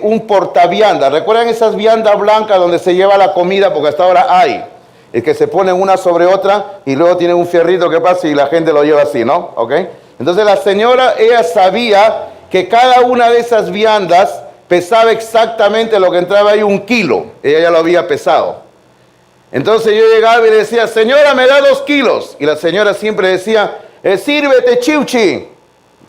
un portavianda. ¿Recuerdan esas viandas blancas donde se lleva la comida? Porque hasta ahora hay. Es que se ponen una sobre otra y luego tienen un fierrito que pasa y la gente lo lleva así, ¿no? ¿Ok? Entonces la señora, ella sabía que cada una de esas viandas pesaba exactamente lo que entraba ahí, 1 kilo. Ella ya lo había pesado. Entonces yo llegaba y le decía, señora, me da 2 kilos. Y la señora siempre decía, sírvete, chiuchi.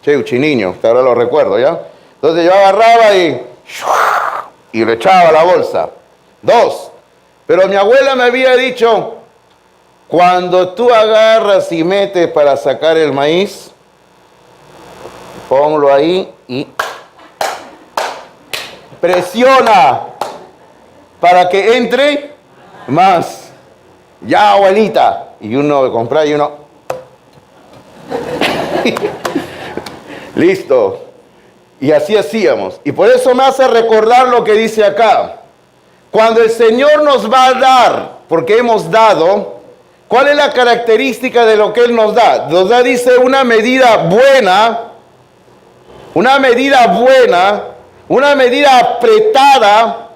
Chiuchi, niño, hasta ahora lo recuerdo, ¿ya? Entonces yo agarraba y le echaba a la bolsa. 2. Pero mi abuela me había dicho, Cuando tú agarras y metes para sacar el maíz, ponlo ahí y presiona para que entre más. Ya, abuelita. Y uno compra y uno. Listo. Y así hacíamos. Y por eso me hace recordar lo que dice acá. Cuando el Señor nos va a dar, porque hemos dado, ¿cuál es la característica de lo que Él nos da? Nos da, dice, una medida buena, una medida apretada,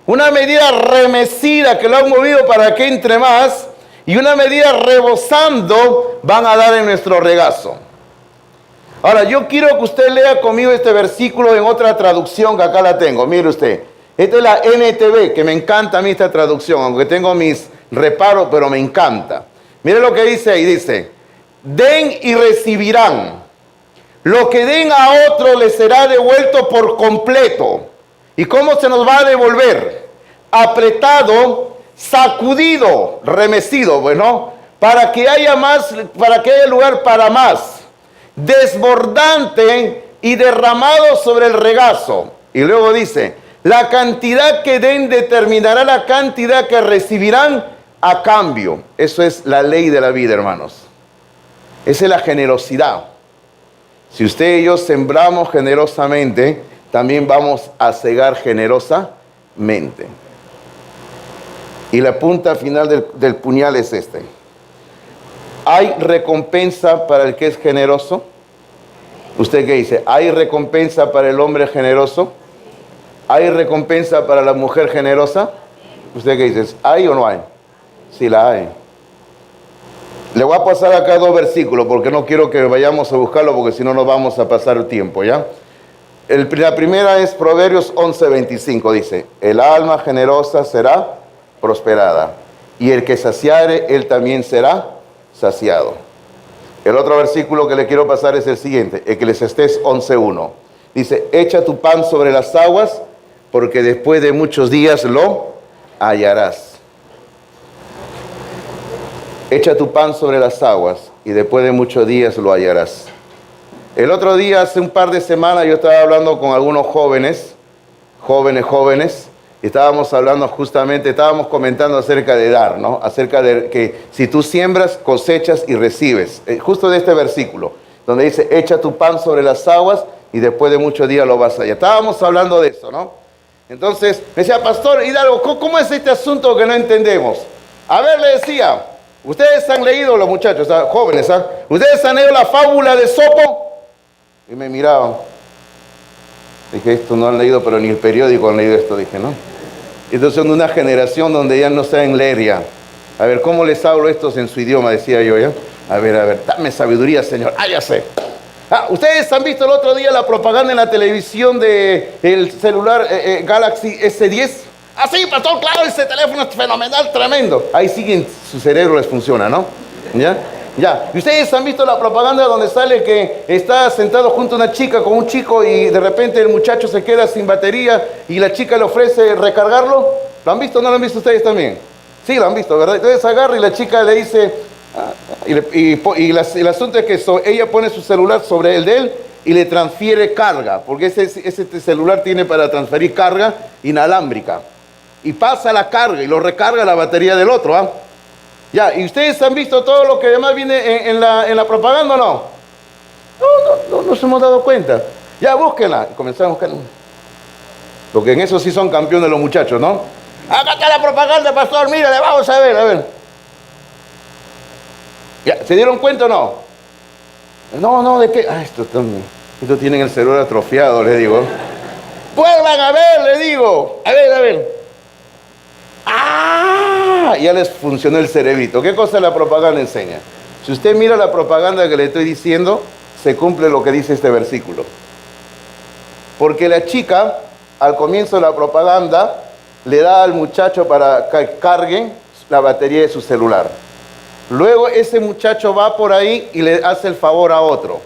una medida remecida que lo han movido para que entre más, y una medida rebosando van a dar en nuestro regazo. Ahora, yo quiero que usted lea conmigo este versículo en otra traducción que acá la tengo. Mire usted, esta es la NTV, que me encanta a mí esta traducción, aunque tengo mis reparos, pero me encanta. Mire lo que dice ahí, dice, den y recibirán. Lo que den a otro les será devuelto por completo. ¿Y cómo se nos va a devolver? Apretado, sacudido, remecido, bueno, para que haya más, para que haya lugar para más. Desbordante y derramado sobre el regazo. Y luego dice, la cantidad que den determinará la cantidad que recibirán a cambio. Eso es la ley de la vida, hermanos. Esa es la generosidad. Si usted y yo sembramos generosamente, también vamos a segar generosamente. Y la punta final del puñal es este. ¿Hay recompensa para el que es generoso? ¿Usted qué dice? ¿Hay recompensa para el hombre generoso? ¿Hay recompensa para la mujer generosa? ¿Usted qué dice? ¿Hay o no hay? Sí la hay. Le voy a pasar acá 2 versículos porque no quiero que vayamos a buscarlo porque si no nos vamos a pasar el tiempo, ¿ya? La primera es Proverbios 11:25, dice, el alma generosa será prosperada y el que saciare, él también será saciado. El otro versículo que le quiero pasar es el siguiente, Eclesiastés 11:1. Dice, echa tu pan sobre las aguas, porque después de muchos días lo hallarás. Echa tu pan sobre las aguas, y después de muchos días lo hallarás. El otro día, hace un par de semanas, yo estaba hablando con algunos jóvenes, y estábamos hablando justamente, estábamos comentando acerca de dar, ¿no? Acerca de que si tú siembras, cosechas y recibes. Justo de este versículo, donde dice, echa tu pan sobre las aguas y después de muchos días lo vas a hallar. Estábamos hablando de eso, ¿no? Entonces, me decía, Pastor Hidalgo, ¿cómo es este asunto que no entendemos? A ver, le decía, ustedes han leído, los muchachos, jóvenes, ustedes han leído la fábula de Sopo. Y me miraban. Dije, esto no han leído, pero ni el periódico han leído esto, dije, ¿no? Entonces son de una generación donde ya no saben leer ya. A ver, ¿cómo les hablo estos en su idioma? Decía yo ya. A ver, dame sabiduría, Señor. Ya sé. ¿Ustedes han visto el otro día la propaganda en la televisión del celular Galaxy S10? Sí, pastor, claro, ese teléfono es fenomenal, tremendo. Ahí siguen, su cerebro les funciona, ¿no? ¿Ya? ¿Y ustedes han visto la propaganda donde sale que está sentado junto a una chica con un chico y de repente el muchacho se queda sin batería y la chica le ofrece recargarlo? ¿Lo han visto o no lo han visto ustedes también? Sí, lo han visto, ¿verdad? Entonces agarra y la chica le dice, el asunto es que ella pone su celular sobre el de él y le transfiere carga, porque ese celular tiene para transferir carga inalámbrica. Y pasa la carga y lo recarga la batería del otro, Ya, ¿y ustedes han visto todo lo que además viene en la propaganda o no? No nos hemos dado cuenta. Ya, búsquenla. Comenzamos a buscarla. Porque en eso sí son campeones los muchachos, ¿no? Acá está la propaganda, pastor, mírale, vamos a ver. Ya, ¿se dieron cuenta o no? No, ¿de qué? Esto tienen el celular atrofiado, les digo. Vuelvan a ver, les digo. A ver. Ya les funcionó el cerebrito. ¿Qué cosa la propaganda enseña? Si usted mira la propaganda que le estoy diciendo, se cumple lo que dice este versículo. Porque la chica, al comienzo de la propaganda, le da al muchacho para que cargue la batería de su celular. Luego ese muchacho va por ahí y le hace el favor a otro.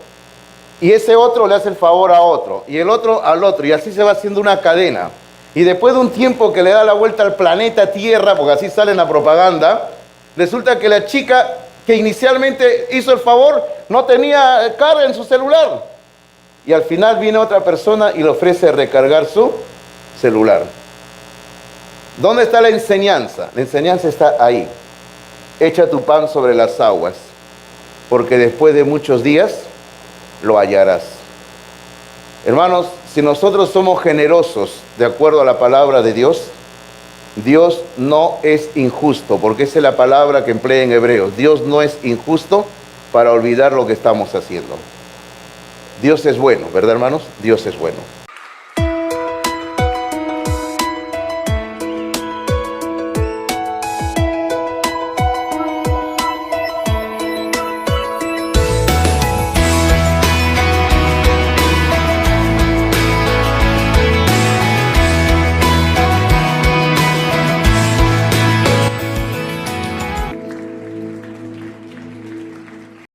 Y ese otro le hace el favor a otro. Y el otro al otro. Y así se va haciendo una cadena. Y después de un tiempo que le da la vuelta al planeta Tierra, porque así sale en la propaganda, Resulta que la chica que inicialmente hizo el favor no tenía carga en su celular. Y al final viene otra persona y le ofrece recargar su celular. ¿Dónde está la enseñanza? La enseñanza está ahí. Echa tu pan sobre las aguas, porque después de muchos días lo hallarás. Hermanos, si nosotros somos generosos de acuerdo a la palabra de Dios, Dios no es injusto, porque esa es la palabra que emplea en Hebreos. Dios no es injusto para olvidar lo que estamos haciendo. Dios es bueno, ¿verdad, hermanos? Dios es bueno.